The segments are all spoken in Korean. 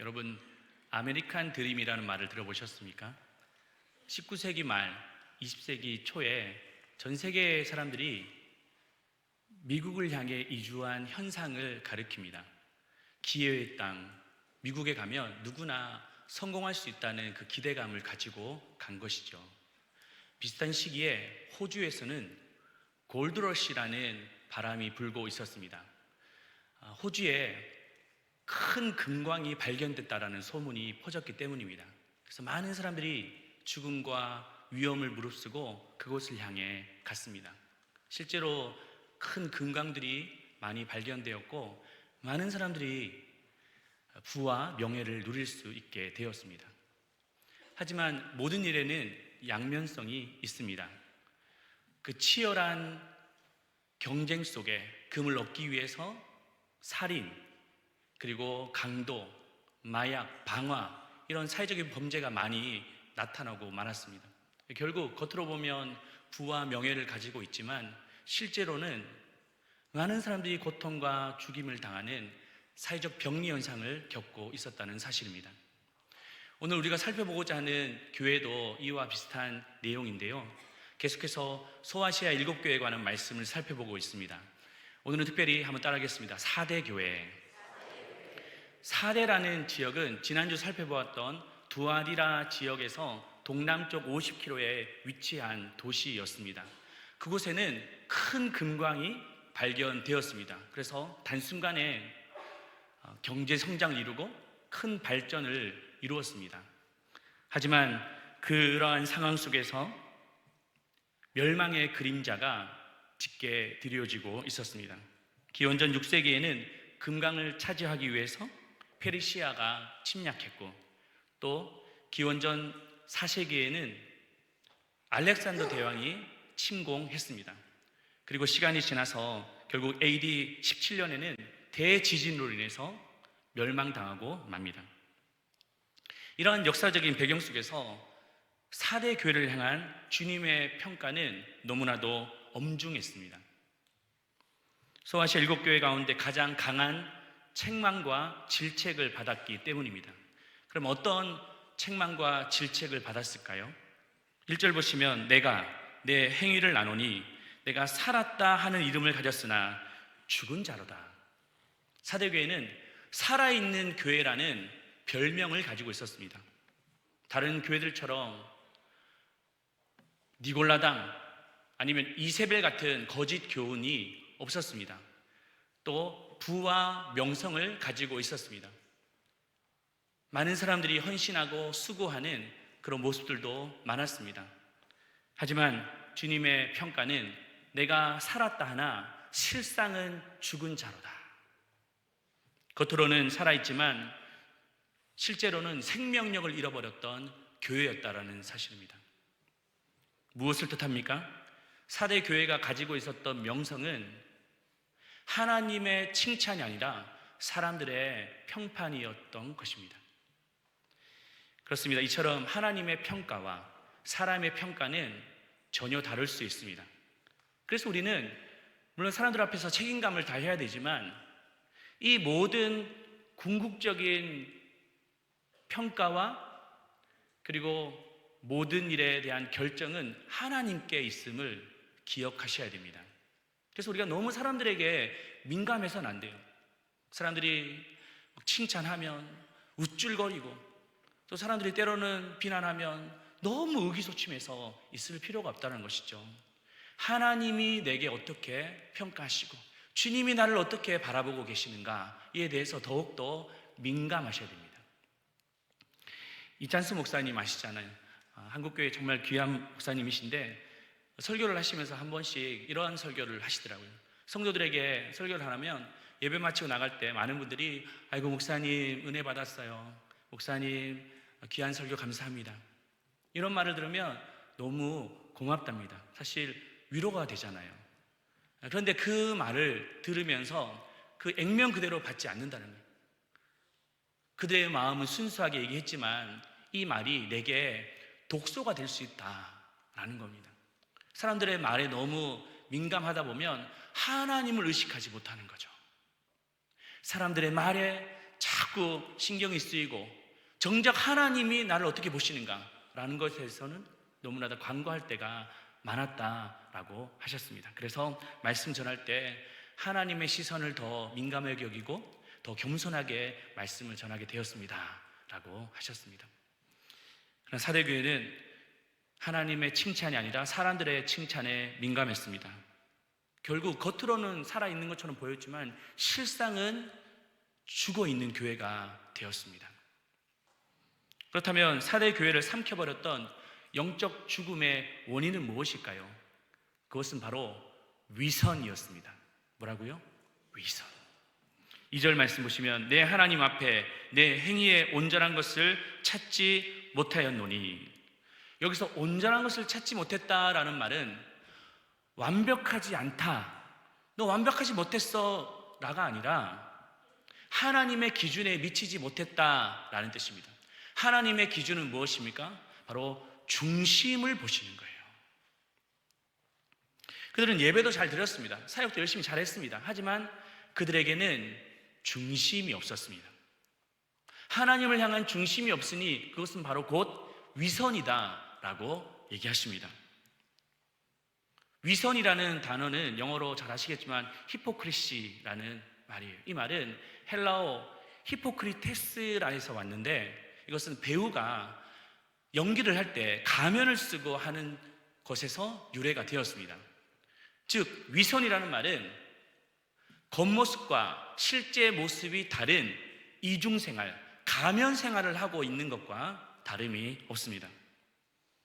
여러분, 아메리칸 드림이라는 말을 들어보셨습니까? 19세기 말, 20세기 초에 전 세계 사람들이 미국을 향해 이주한 현상을 가리킵니다. 기회의 땅, 미국에 가면 누구나 성공할 수 있다는 그 기대감을 가지고 간 것이죠. 비슷한 시기에 호주에서는 골드러시라는 바람이 불고 있었습니다. 호주에 큰 금광이 발견됐다라는 소문이 퍼졌기 때문입니다. 그래서 많은 사람들이 죽음과 위험을 무릅쓰고 그곳을 향해 갔습니다. 실제로 큰 금광들이 많이 발견되었고 많은 사람들이 부와 명예를 누릴 수 있게 되었습니다. 하지만 모든 일에는 양면성이 있습니다. 그 치열한 경쟁 속에 금을 얻기 위해서 살인, 그리고 강도, 마약, 방화 이런 사회적인 범죄가 많이 나타나고 많았습니다. 결국 겉으로 보면 부와 명예를 가지고 있지만 실제로는 많은 사람들이 고통과 죽임을 당하는 사회적 병리 현상을 겪고 있었다는 사실입니다. 오늘 우리가 살펴보고자 하는 교회도 이와 비슷한 내용인데요, 계속해서 소아시아 7교회에 관한 말씀을 살펴보고 있습니다. 오늘은 특별히 한번 따라하겠습니다. 4대 교회. 4대라는 지역은 지난주 살펴보았던 두아리라 지역에서 동남쪽 50km에 위치한 도시였습니다. 그곳에는 큰 금광이 발견되었습니다. 그래서 단순간에 경제 성장을 이루고 큰 발전을 이루었습니다. 하지만 그러한 상황 속에서 멸망의 그림자가 짙게 드리워지고 있었습니다. 기원전 6세기에는 금강을 차지하기 위해서 페르시아가 침략했고, 또 기원전 4세기에는 알렉산더 대왕이 침공했습니다. 그리고 시간이 지나서 결국 AD 17년에는 대지진으로 인해서 멸망당하고 맙니다. 이러한 역사적인 배경 속에서 4대 교회를 향한 주님의 평가는 너무나도 엄중했습니다. 소아시아 7교회 가운데 가장 강한 책망과 질책을 받았기 때문입니다. 그럼 어떤 책망과 질책을 받았을까요? 1절 보시면 내가 내 행위를 나누니 내가 살았다 하는 이름을 가졌으나 죽은 자로다. 4대 교회는 살아있는 교회라는 별명을 가지고 있었습니다. 다른 교회들처럼 니골라당 아니면 이세벨 같은 거짓 교훈이 없었습니다. 또 부와 명성을 가지고 있었습니다. 많은 사람들이 헌신하고 수고하는 그런 모습들도 많았습니다. 하지만 주님의 평가는 내가 살았다 하나 실상은 죽은 자로다. 겉으로는 살아있지만 실제로는 생명력을 잃어버렸던 교회였다라는 사실입니다. 무엇을 뜻합니까? 4대 교회가 가지고 있었던 명성은 하나님의 칭찬이 아니라 사람들의 평판이었던 것입니다. 그렇습니다. 이처럼 하나님의 평가와 사람의 평가는 전혀 다를 수 있습니다. 그래서 우리는 물론 사람들 앞에서 책임감을 다해야 되지만 이 모든 궁극적인 평가와 그리고 모든 일에 대한 결정은 하나님께 있음을 기억하셔야 됩니다. 그래서 우리가 너무 사람들에게 민감해서는 안 돼요. 사람들이 칭찬하면 우쭐거리고 또 사람들이 때로는 비난하면 너무 의기소침해서 있을 필요가 없다는 것이죠. 하나님이 내게 어떻게 평가하시고 주님이 나를 어떻게 바라보고 계시는가에 대해서 더욱더 민감하셔야 됩니다. 이찬수 목사님 아시잖아요. 한국교회 정말 귀한 목사님이신데 설교를 하시면서 한 번씩 이러한 설교를 하시더라고요. 성도들에게 설교를 하면 예배 마치고 나갈 때 많은 분들이 아이고 목사님 은혜 받았어요. 목사님 귀한 설교 감사합니다. 이런 말을 들으면 너무 고맙답니다. 사실 위로가 되잖아요. 그런데 그 말을 들으면서 그 액면 그대로 받지 않는다는 거예요. 그들의 마음은 순수하게 얘기했지만 이 말이 내게 독소가 될 수 있다라는 겁니다. 사람들의 말에 너무 민감하다 보면 하나님을 의식하지 못하는 거죠. 사람들의 말에 자꾸 신경이 쓰이고 정작 하나님이 나를 어떻게 보시는가라는 것에서는 너무나도 간과할 때가 많았다라고 하셨습니다. 그래서 말씀 전할 때 하나님의 시선을 더 민감하게 여기고 더 겸손하게 말씀을 전하게 되었습니다 라고 하셨습니다. 그러나 사대교회는 하나님의 칭찬이 아니라 사람들의 칭찬에 민감했습니다. 결국 겉으로는 살아있는 것처럼 보였지만 실상은 죽어있는 교회가 되었습니다. 그렇다면 사대교회를 삼켜버렸던 영적 죽음의 원인은 무엇일까요? 그것은 바로 위선이었습니다. 뭐라고요? 위선. 2절 말씀 보시면 내 하나님 앞에 내 행위에 온전한 것을 찾지 못하였노니, 여기서 온전한 것을 찾지 못했다라는 말은 완벽하지 않다, 너 완벽하지 못했어 라가 아니라 하나님의 기준에 미치지 못했다라는 뜻입니다. 하나님의 기준은 무엇입니까? 바로 중심을 보시는 거예요. 그들은 예배도 잘 드렸습니다. 사역도 열심히 잘했습니다. 하지만 그들에게는 중심이 없었습니다. 하나님을 향한 중심이 없으니 그것은 바로 곧 위선이다 라고 얘기하십니다. 위선이라는 단어는 영어로 잘 아시겠지만 히포크리시라는 말이에요. 이 말은 헬라어 히포크리테스라에서 왔는데, 이것은 배우가 연기를 할 때 가면을 쓰고 하는 것에서 유래가 되었습니다. 즉 위선이라는 말은 겉모습과 실제 모습이 다른 이중생활, 가면생활을 하고 있는 것과 다름이 없습니다.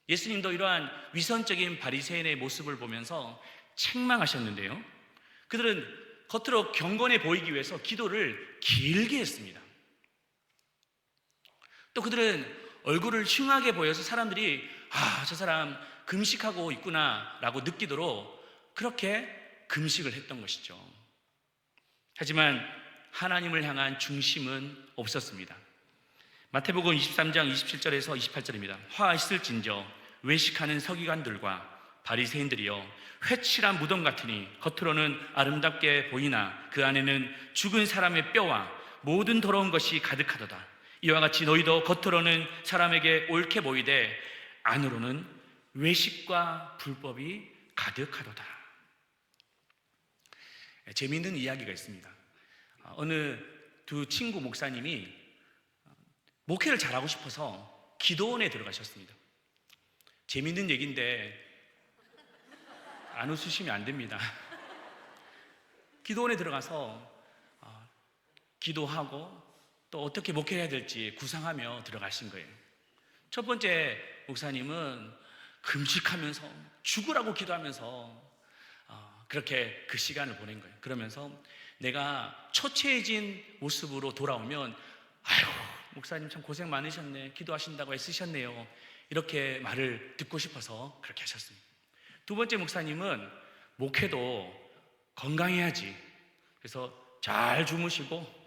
예수님도 이러한 위선적인 바리새인의 모습을 보면서 책망하셨는데요, 그들은 겉으로 경건해 보이기 위해서 기도를 길게 했습니다. 또 그들은 얼굴을 흉하게 보여서 사람들이 저 사람 금식하고 있구나 라고 느끼도록 그렇게 금식을 했던 것이죠. 하지만 하나님을 향한 중심은 없었습니다. 마태복음 23장 27절에서 28절입니다. 화 있을진저 외식하는 서기관들과 바리새인들이여, 회칠한 무덤 같으니 겉으로는 아름답게 보이나 그 안에는 죽은 사람의 뼈와 모든 더러운 것이 가득하도다. 이와 같이 너희도 겉으로는 사람에게 옳게 보이되 안으로는 외식과 불법이 가득하도다. 재미있는 이야기가 있습니다. 어느 두 친구 목사님이 목회를 잘하고 싶어서 기도원에 들어가셨습니다. 재미있는 얘기인데 안 웃으시면 안 됩니다. 기도원에 들어가서 기도하고 또 어떻게 목회해야 될지 구상하며 들어가신 거예요. 첫 번째 목사님은 금식하면서 죽으라고 기도하면서 그렇게 그 시간을 보낸 거예요. 그러면서 내가 초췌해진 모습으로 돌아오면 아이고 목사님 참 고생 많으셨네, 기도하신다고 애쓰셨네요, 이렇게 말을 듣고 싶어서 그렇게 하셨습니다. 두 번째 목사님은 목회도 건강해야지, 그래서 잘 주무시고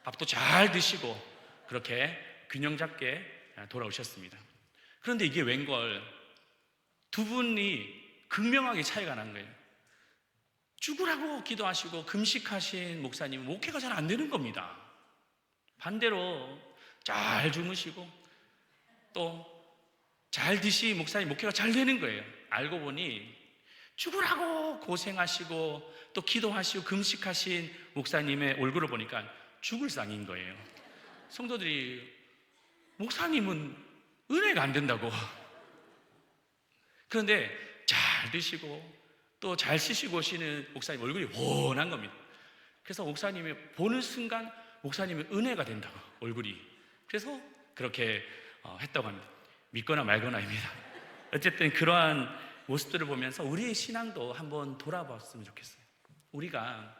밥도 잘 드시고 그렇게 균형 잡게 돌아오셨습니다. 그런데 이게 웬걸 두 분이 극명하게 차이가 난 거예요. 죽으라고 기도하시고 금식하신 목사님은 목회가 잘 안 되는 겁니다. 반대로 잘 주무시고 또 잘 드시 목사님 목회가 잘 되는 거예요. 알고 보니 죽으라고 고생하시고 또 기도하시고 금식하신 목사님의 얼굴을 보니까 죽을 상인 거예요. 성도들이 목사님은 은혜가 안 된다고. 그런데 잘 드시고 또 잘 쉬시고 오시는 목사님 얼굴이 훤한 겁니다. 그래서 목사님이 보는 순간 목사님의 은혜가 된다고, 얼굴이. 그래서 그렇게 했다고 합니다. 믿거나 말거나입니다. 어쨌든 그러한 모습들을 보면서 우리의 신앙도 한번 돌아봤으면 좋겠어요. 우리가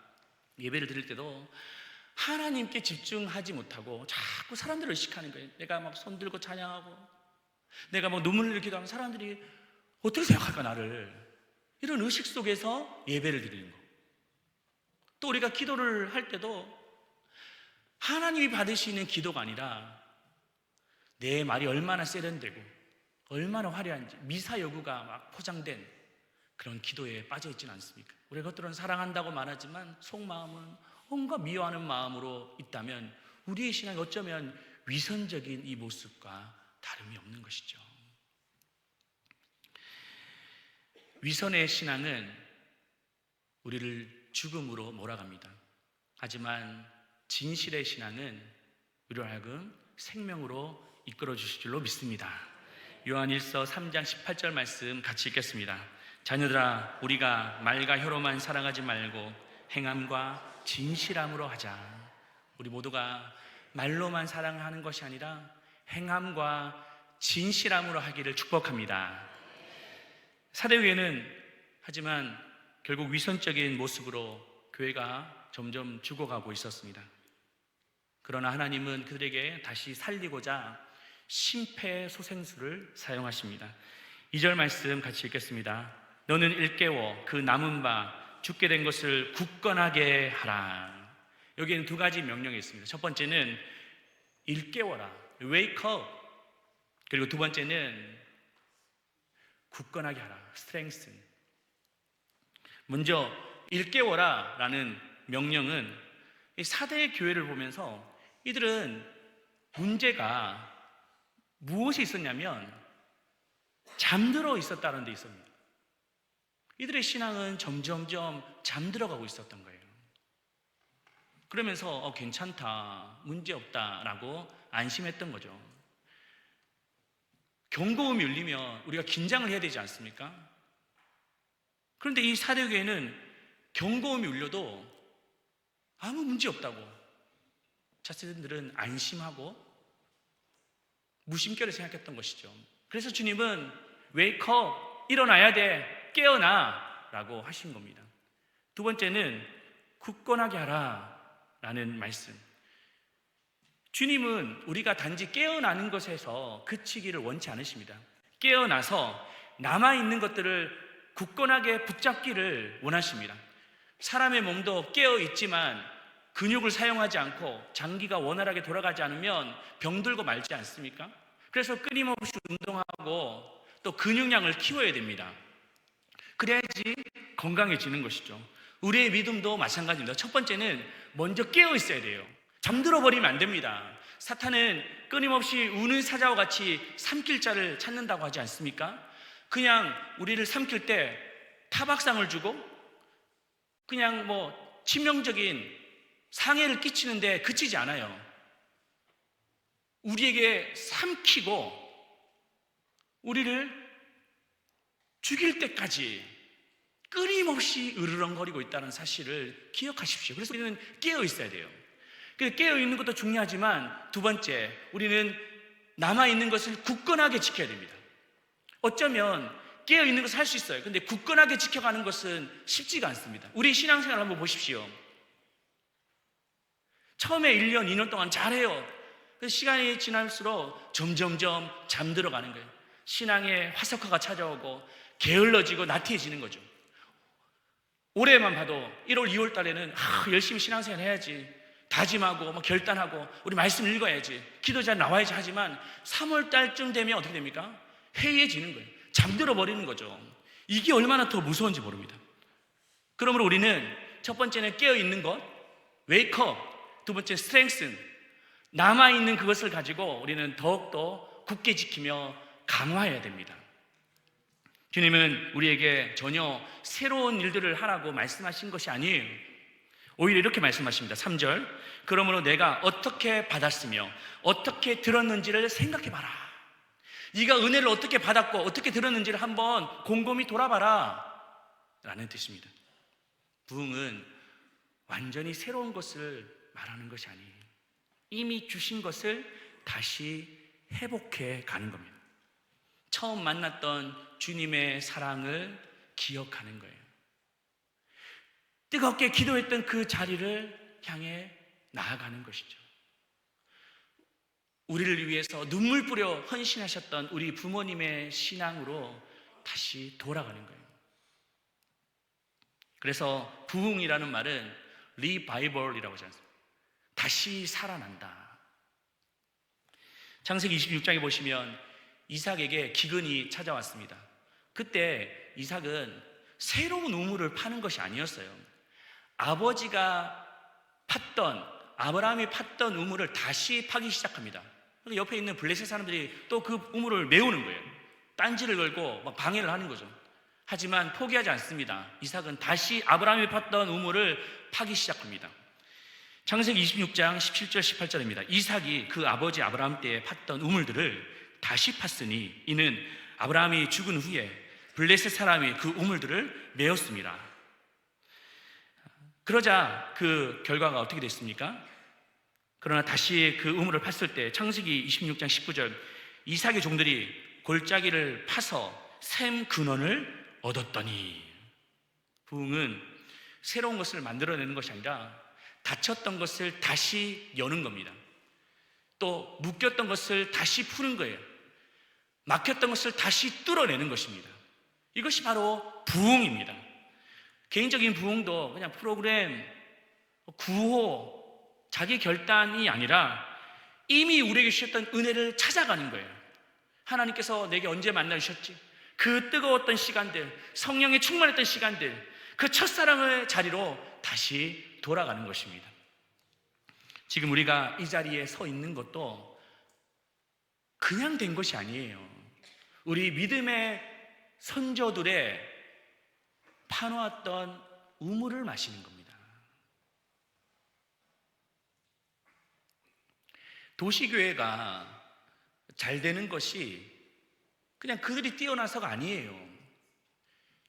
예배를 드릴 때도 하나님께 집중하지 못하고 자꾸 사람들을 의식하는 거예요. 내가 막 손 들고 찬양하고 내가 막 눈물 흘리고 기도하면 사람들이 어떻게 생각할까 나를, 이런 의식 속에서 예배를 드리는 거. 또 우리가 기도를 할 때도 하나님이 받으시는 기도가 아니라 내 말이 얼마나 세련되고 얼마나 화려한지 미사 여구가 막 포장된 그런 기도에 빠져 있지는 않습니까? 우리가 겉으로는 사랑한다고 말하지만 속마음은 온갖 미워하는 마음으로 있다면 우리의 신앙이 어쩌면 위선적인 이 모습과 다름이 없는 것이죠. 위선의 신앙은 우리를 죽음으로 몰아갑니다. 하지만 진실의 신앙은 우리로 하여금 생명으로 이끌어 주실 줄로 믿습니다. 요한일서 3장 18절 말씀 같이 읽겠습니다. 자녀들아, 우리가 말과 혀로만 사랑하지 말고 행함과 진실함으로 하자. 우리 모두가 말로만 사랑하는 것이 아니라 행함과 진실함으로 하기를 축복합니다. 사대교회는 하지만 결국 위선적인 모습으로 교회가 점점 죽어가고 있었습니다. 그러나 하나님은 그들에게 다시 살리고자 심폐소생술을 사용하십니다. 2절 말씀 같이 읽겠습니다. 너는 일깨워 그 남은 바 죽게 된 것을 굳건하게 하라. 여기에는 두 가지 명령이 있습니다. 첫 번째는 일깨워라, wake up. 그리고 두 번째는 굳건하게 하라, strengthen. 먼저 일깨워라 라는 명령은 이 사대 교회를 보면서 이들은 문제가 무엇이 있었냐면 잠들어 있었다는 데 있습니다. 이들의 신앙은 점점점 잠들어가고 있었던 거예요. 그러면서 괜찮다, 문제없다라고 안심했던 거죠. 경고음이 울리면 우리가 긴장을 해야 되지 않습니까? 그런데 이 사대교회는 경고음이 울려도 아무 문제 없다고 자신들은 안심하고 무심결에 생각했던 것이죠. 그래서 주님은 wake up, 일어나야 돼, 깨어나 라고 하신 겁니다. 두 번째는 굳건하게 하라 라는 말씀. 주님은 우리가 단지 깨어나는 것에서 그치기를 원치 않으십니다. 깨어나서 남아있는 것들을 굳건하게 붙잡기를 원하십니다. 사람의 몸도 깨어있지만 근육을 사용하지 않고 장기가 원활하게 돌아가지 않으면 병들고 말지 않습니까? 그래서 끊임없이 운동하고 또 근육량을 키워야 됩니다. 그래야지 건강해지는 것이죠. 우리의 믿음도 마찬가지입니다. 첫 번째는 먼저 깨어 있어야 돼요. 잠들어 버리면 안 됩니다. 사탄은 끊임없이 우는 사자와 같이 삼킬 자를 찾는다고 하지 않습니까? 그냥 우리를 삼킬 때 타박상을 주고 그냥 치명적인 상해를 끼치는데 그치지 않아요. 우리에게 삼키고 우리를 죽일 때까지 끊임없이 으르렁거리고 있다는 사실을 기억하십시오. 그래서 우리는 깨어 있어야 돼요. 깨어 있는 것도 중요하지만 두 번째, 우리는 남아있는 것을 굳건하게 지켜야 됩니다. 어쩌면 깨어 있는 것을 할 수 있어요. 근데 굳건하게 지켜가는 것은 쉽지가 않습니다. 우리 신앙생활 한번 보십시오. 처음에 1년, 2년 동안 잘해요. 시간이 지날수록 점점점 잠들어가는 거예요. 신앙의 화석화가 찾아오고 게을러지고 나태해지는 거죠. 올해만 봐도 1월, 2월 달에는 열심히 신앙생활 해야지 다짐하고 결단하고 우리 말씀 읽어야지 기도자 나와야지 하지만 3월 달쯤 되면 어떻게 됩니까? 해이해지는 거예요. 잠들어 버리는 거죠. 이게 얼마나 더 무서운지 모릅니다. 그러므로 우리는 첫 번째는 깨어있는 것, wake up. 두 번째, strengthen. 남아있는 그것을 가지고 우리는 더욱더 굳게 지키며 강화해야 됩니다. 주님은 우리에게 전혀 새로운 일들을 하라고 말씀하신 것이 아니에요. 오히려 이렇게 말씀하십니다. 3절. 그러므로 내가 어떻게 받았으며 어떻게 들었는지를 생각해봐라. 네가 은혜를 어떻게 받았고 어떻게 들었는지를 한번 곰곰이 돌아봐라 라는 뜻입니다. 부흥은 완전히 새로운 것을 말하는 것이 아니에요. 이미 주신 것을 다시 회복해 가는 겁니다. 처음 만났던 주님의 사랑을 기억하는 거예요. 뜨겁게 기도했던 그 자리를 향해 나아가는 것이죠. 우리를 위해서 눈물 뿌려 헌신하셨던 우리 부모님의 신앙으로 다시 돌아가는 거예요. 그래서 부흥이라는 말은 리바이벌이라고 하지 않습니까? 다시 살아난다. 창세기 26장에 보시면 이삭에게 기근이 찾아왔습니다. 그때 이삭은 새로운 우물을 파는 것이 아니었어요. 아버지가 팠던, 아브라함이 팠던 우물을 다시 파기 시작합니다. 옆에 있는 블레셋 사람들이 또 그 우물을 메우는 거예요. 딴지를 걸고 막 방해를 하는 거죠. 하지만 포기하지 않습니다. 이삭은 다시 아브라함이 팠던 우물을 파기 시작합니다. 창세기 26장 17절 18절입니다. 이삭이 그 아버지 아브라함 때에 팠던 우물들을 다시 팠으니 이는 아브라함이 죽은 후에 블레셋 사람이 그 우물들을 메웠습니다. 그러자 그 결과가 어떻게 됐습니까? 그러나 다시 그 우물을 팠을 때 창세기 26장 19절 이삭의 종들이 골짜기를 파서 샘 근원을 얻었더니, 부흥은 새로운 것을 만들어내는 것이 아니라 닫혔던 것을 다시 여는 겁니다. 또 묶였던 것을 다시 푸는 거예요. 막혔던 것을 다시 뚫어내는 것입니다. 이것이 바로 부흥입니다. 개인적인 부흥도 그냥 프로그램, 구호, 자기 결단이 아니라 이미 우리에게 주셨던 은혜를 찾아가는 거예요. 하나님께서 내게 언제 만나주셨지? 그 뜨거웠던 시간들, 성령에 충만했던 시간들, 그 첫사랑의 자리로 다시 돌아가는 것입니다. 지금 우리가 이 자리에 서 있는 것도 그냥 된 것이 아니에요. 우리 믿음의 선조들의 파놓았던 우물을 마시는 겁니다. 도시교회가 잘 되는 것이 그냥 그들이 뛰어나서가 아니에요.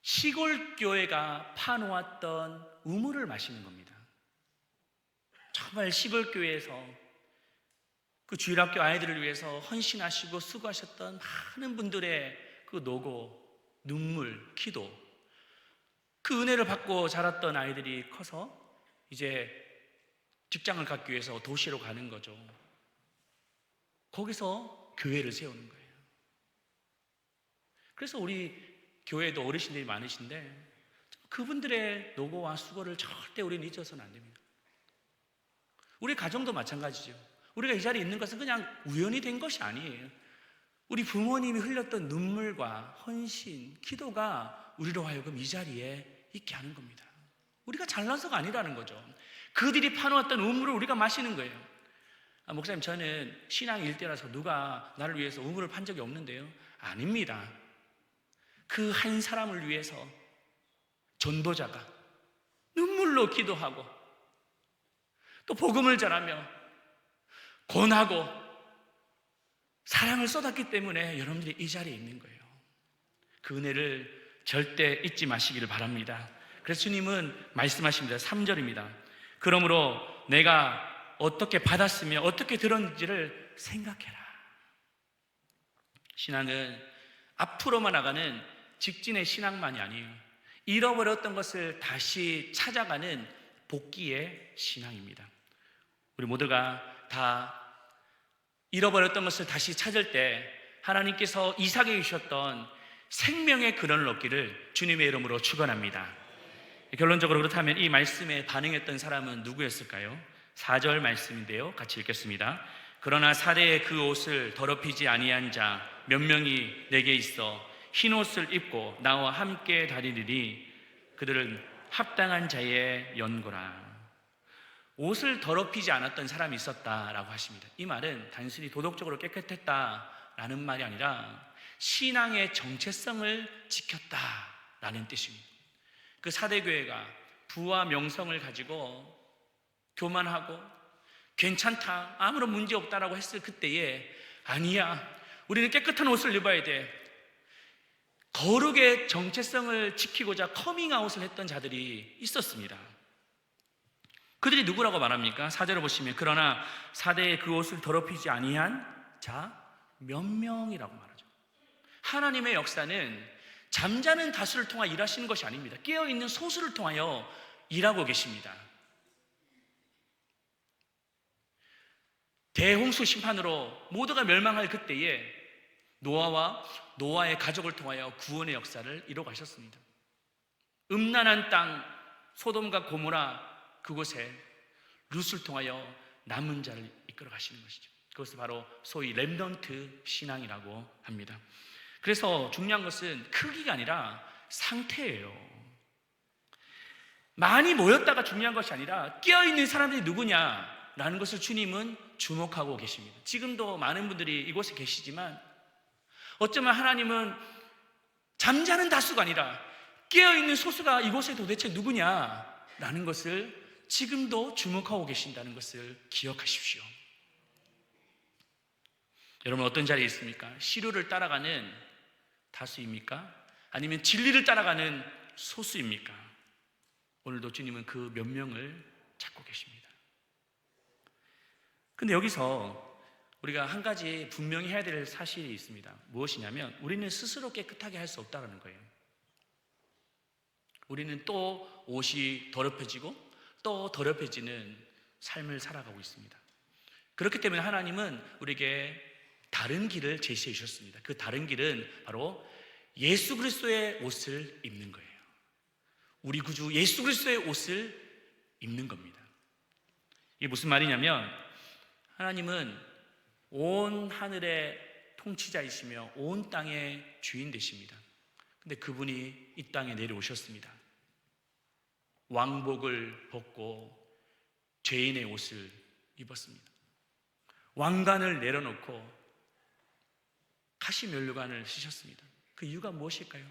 시골교회가 파놓았던 우물을 마시는 겁니다. 정말 시골교회에서 그 주일학교 아이들을 위해서 헌신하시고 수고하셨던 많은 분들의 그 노고, 눈물, 기도, 그 은혜를 받고 자랐던 아이들이 커서 이제 직장을 갖기 위해서 도시로 가는 거죠. 거기서 교회를 세우는 거예요. 그래서 우리 교회도 어르신들이 많으신데 그분들의 노고와 수고를 절대 우리는 잊어서는 안 됩니다. 우리 가정도 마찬가지죠. 우리가 이 자리에 있는 것은 그냥 우연히 된 것이 아니에요. 우리 부모님이 흘렸던 눈물과 헌신, 기도가 우리로 하여금 이 자리에 있게 하는 겁니다. 우리가 잘나서가 아니라는 거죠. 그들이 파놓았던 우물을 우리가 마시는 거예요. 목사님, 저는 신앙 일대라서 누가 나를 위해서 우물을 판 적이 없는데요. 아닙니다. 그 한 사람을 위해서 전도자가 눈물로 기도하고 또 복음을 전하며 권하고 사랑을 쏟았기 때문에 여러분들이 이 자리에 있는 거예요. 그 은혜를 절대 잊지 마시기를 바랍니다. 그래서 주님은 말씀하십니다. 3절입니다. 그러므로 내가 어떻게 받았으며 어떻게 들었는지를 생각해라. 신앙은 앞으로만 나가는 직진의 신앙만이 아니에요. 잃어버렸던 것을 다시 찾아가는 복귀의 신앙입니다. 우리 모두가 다 잃어버렸던 것을 다시 찾을 때 하나님께서 이삭에게 주셨던 생명의 근원을 얻기를 주님의 이름으로 축원합니다. 결론적으로 그렇다면 이 말씀에 반응했던 사람은 누구였을까요? 4절 말씀인데요, 같이 읽겠습니다. 그러나 사대의 그 옷을 더럽히지 아니한 자 몇 명이 내게 있어 흰 옷을 입고 나와 함께 다니리니 그들은 합당한 자의 연고라. 옷을 더럽히지 않았던 사람이 있었다라고 하십니다. 이 말은 단순히 도덕적으로 깨끗했다라는 말이 아니라 신앙의 정체성을 지켰다라는 뜻입니다. 그 사대교회가 부와 명성을 가지고 교만하고 괜찮다, 아무런 문제 없다라고 했을 그때에 아니야, 우리는 깨끗한 옷을 입어야 돼, 거룩의 정체성을 지키고자 커밍아웃을 했던 자들이 있었습니다. 그들이 누구라고 말합니까? 4절을 보시면 그러나 사대의 그 옷을 더럽히지 아니한 자 몇 명이라고 말하죠. 하나님의 역사는 잠자는 다수를 통하여 일하시는 것이 아닙니다. 깨어있는 소수를 통하여 일하고 계십니다. 대홍수 심판으로 모두가 멸망할 그때에 노아와 노아의 가족을 통하여 구원의 역사를 이루어 가셨습니다. 음란한 땅 소돔과 고모라 그곳에 룻을 통하여 남은 자를 이끌어 가시는 것이죠. 그것을 바로 소위 렘넌트 신앙이라고 합니다. 그래서 중요한 것은 크기가 아니라 상태예요. 많이 모였다가 중요한 것이 아니라 깨어있는 사람들이 누구냐라는 라는 것을 주님은 주목하고 계십니다. 지금도 많은 분들이 이곳에 계시지만 어쩌면 하나님은 잠자는 다수가 아니라 깨어있는 소수가 이곳에 도대체 누구냐라는 것을 지금도 주목하고 계신다는 것을 기억하십시오. 여러분, 어떤 자리에 있습니까? 시류를 따라가는 다수입니까? 아니면 진리를 따라가는 소수입니까? 오늘도 주님은 그 몇 명을 찾고 계십니다. 근데 여기서 우리가 한 가지 분명히 해야 될 사실이 있습니다. 무엇이냐면 우리는 스스로 깨끗하게 할 수 없다는 거예요. 우리는 또 옷이 더럽혀지고 또 더럽혀지는 삶을 살아가고 있습니다. 그렇기 때문에 하나님은 우리에게 다른 길을 제시해 주셨습니다. 그 다른 길은 바로 예수 그리스도의 옷을 입는 거예요. 우리 구주 예수 그리스도의 옷을 입는 겁니다. 이게 무슨 말이냐면 하나님은 온 하늘의 통치자이시며 온 땅의 주인 되십니다. 근데 그분이 이 땅에 내려오셨습니다. 왕복을 벗고 죄인의 옷을 입었습니다. 왕관을 내려놓고 가시면류관을 쓰셨습니다. 그 이유가 무엇일까요?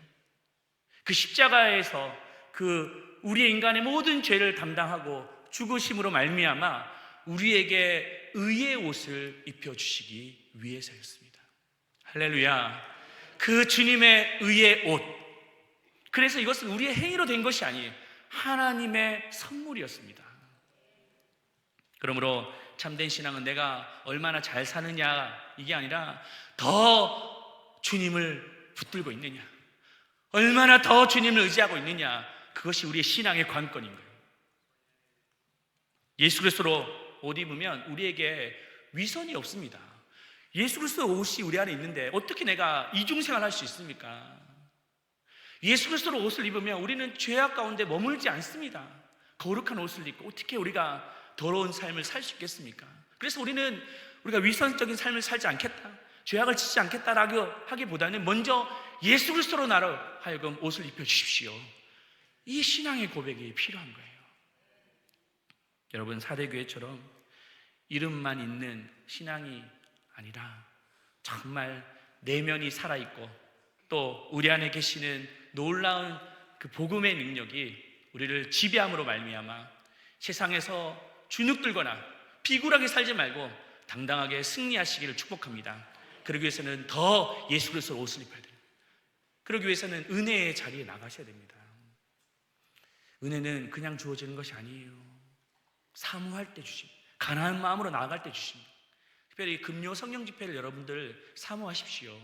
그 십자가에서 그 우리의 인간의 모든 죄를 담당하고 죽으심으로 말미암아 우리에게 의의 옷을 입혀주시기 위해서였습니다. 할렐루야. 그 주님의 의의 옷. 그래서 이것은 우리의 행위로 된 것이 아니에요. 하나님의 선물이었습니다. 그러므로 참된 신앙은 내가 얼마나 잘 사느냐 이게 아니라 더 주님을 붙들고 있느냐, 얼마나 더 주님을 의지하고 있느냐, 그것이 우리의 신앙의 관건인 거예요. 예수 그리스도로 옷 입으면 우리에게 위선이 없습니다. 예수 그리스도 옷이 우리 안에 있는데 어떻게 내가 이중생활 할 수 있습니까? 예수 그리스도로 옷을 입으면 우리는 죄악 가운데 머물지 않습니다. 거룩한 옷을 입고 어떻게 우리가 더러운 삶을 살 수 있겠습니까? 그래서 우리가 위선적인 삶을 살지 않겠다, 죄악을 짓지 않겠다라고 하기보다는 먼저 예수 그리스도로 나로 하여금 옷을 입혀주십시오. 이 신앙의 고백이 필요한 거예요. 여러분, 사대교회처럼 이름만 있는 신앙이 아니라 정말 내면이 살아있고 또 우리 안에 계시는 놀라운 그 복음의 능력이 우리를 지배함으로 말미암아 세상에서 주눅들거나 비굴하게 살지 말고 당당하게 승리하시기를 축복합니다. 그러기 위해서는 더 예수 그리스도 옷을 입어야 돼요. 그러기 위해서는 은혜의 자리에 나가셔야 됩니다. 은혜는 그냥 주어지는 것이 아니에요. 사모할 때 주십니다. 가난한 마음으로 나아갈 때 주십니다. 특별히 금요 성령 집회를 여러분들 사모하십시오.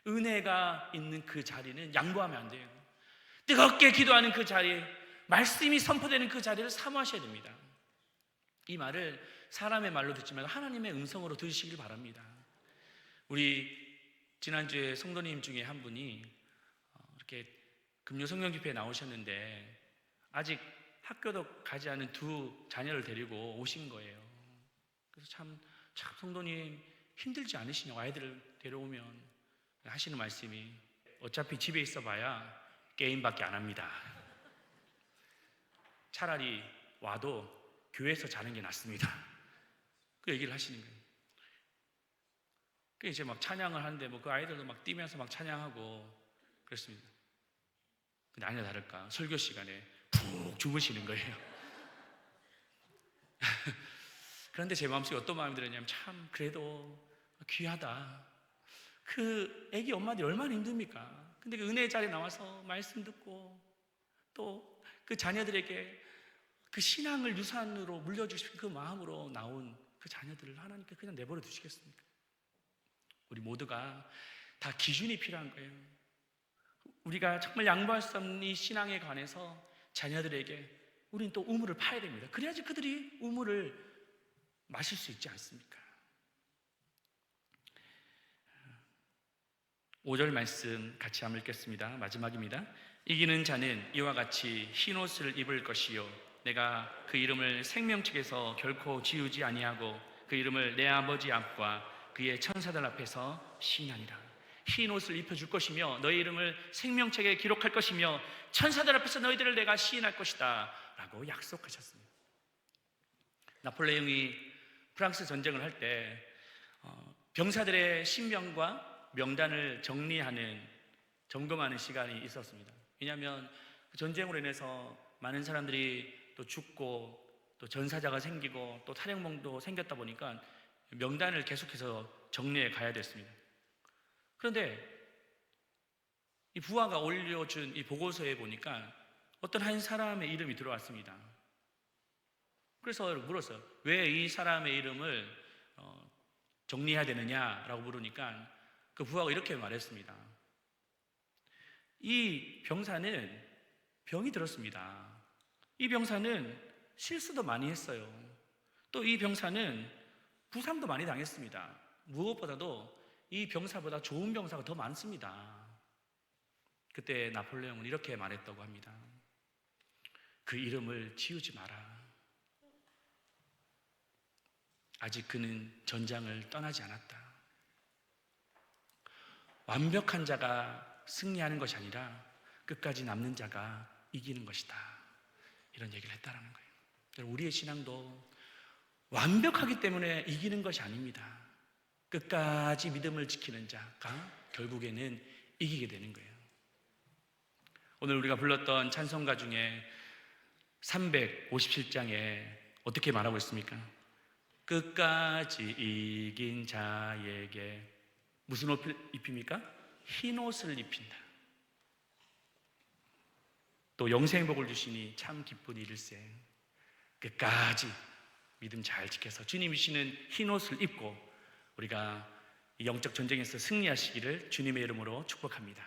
은혜가 있는 그 자리는 양보하면 안 돼요. 뜨겁게 기도하는 그 자리, 말씀이 선포되는 그 자리를 사모하셔야 됩니다. 이 말을 사람의 말로 듣지 말고 하나님의 음성으로 들으시길 바랍니다. 우리 지난주에 성도님 중에 한 분이 이렇게 금요 성령 집회에 나오셨는데 아직 학교도 가지 않은 두 자녀를 데리고 오신 거예요. 그래서 참 성도님 힘들지 않으시냐고, 아이들을 데려오면 하시는 말씀이 어차피 집에 있어 봐야 게임밖에 안 합니다. 차라리 와도 교회에서 자는 게 낫습니다. 그 얘기를 하시는 거예요. 그 이제 막 찬양을 하는데 그 아이들도 막 뛰면서 막 찬양하고 그랬습니다. 근데 아니나 다를까 설교 시간에 푹 주무시는 거예요. 그런데 제 마음속에 어떤 마음이 들었냐면 참 그래도 귀하다. 그 애기 엄마들이 얼마나 힘듭니까? 근데 그 은혜의 자리에 나와서 말씀 듣고 또 그 자녀들에게 그 신앙을 유산으로 물려주신 그 마음으로 나온 그 자녀들을 하나님께 그냥 내버려 두시겠습니까? 우리 모두가 다 기준이 필요한 거예요. 우리가 정말 양보할 수 없는 이 신앙에 관해서 자녀들에게 우리는 또 우물을 파야 됩니다. 그래야지 그들이 우물을 마실 수 있지 않습니까? 5절 말씀 같이 한번 읽겠습니다. 마지막입니다. 이기는 자는 이와 같이 흰 옷을 입을 것이요 내가 그 이름을 생명책에서 결코 지우지 아니하고 그 이름을 내 아버지 앞과 그의 천사들 앞에서 시인하니라. 흰 옷을 입혀줄 것이며 너희 이름을 생명책에 기록할 것이며 천사들 앞에서 너희들을 내가 시인할 것이다 라고 약속하셨습니다. 나폴레옹이 프랑스 전쟁을 할 때 병사들의 신병과 명단을 점검하는 시간이 있었습니다. 왜냐하면 그 전쟁으로 인해서 많은 사람들이 또 죽고 또 전사자가 생기고 또 탈영병도 생겼다 보니까 명단을 계속해서 정리해 가야 됐습니다. 그런데 이 부하가 올려준 이 보고서에 보니까 어떤 한 사람의 이름이 들어왔습니다. 그래서 물었어요. 왜 이 사람의 이름을 정리해야 되느냐라고 물으니까 그 부하가 이렇게 말했습니다. 이 병사는 병이 들었습니다. 이 병사는 실수도 많이 했어요. 또 이 병사는 부상도 많이 당했습니다. 무엇보다도 이 병사보다 좋은 병사가 더 많습니다. 그때 나폴레옹은 이렇게 말했다고 합니다. 그 이름을 지우지 마라. 아직 그는 전장을 떠나지 않았다. 완벽한 자가 승리하는 것이 아니라 끝까지 남는 자가 이기는 것이다. 이런 얘기를 했다라는 거예요. 우리의 신앙도 완벽하기 때문에 이기는 것이 아닙니다. 끝까지 믿음을 지키는 자가 결국에는 이기게 되는 거예요. 오늘 우리가 불렀던 찬송가 중에 357장에 어떻게 말하고 있습니까? 끝까지 이긴 자에게 무슨 옷을 입힙니까? 흰 옷을 입힌다. 또 영생복을 주시니 참 기쁜 일일세. 끝까지 믿음 잘 지켜서 주님이 주시는 흰 옷을 입고 우리가 이 영적 전쟁에서 승리하시기를 주님의 이름으로 축복합니다.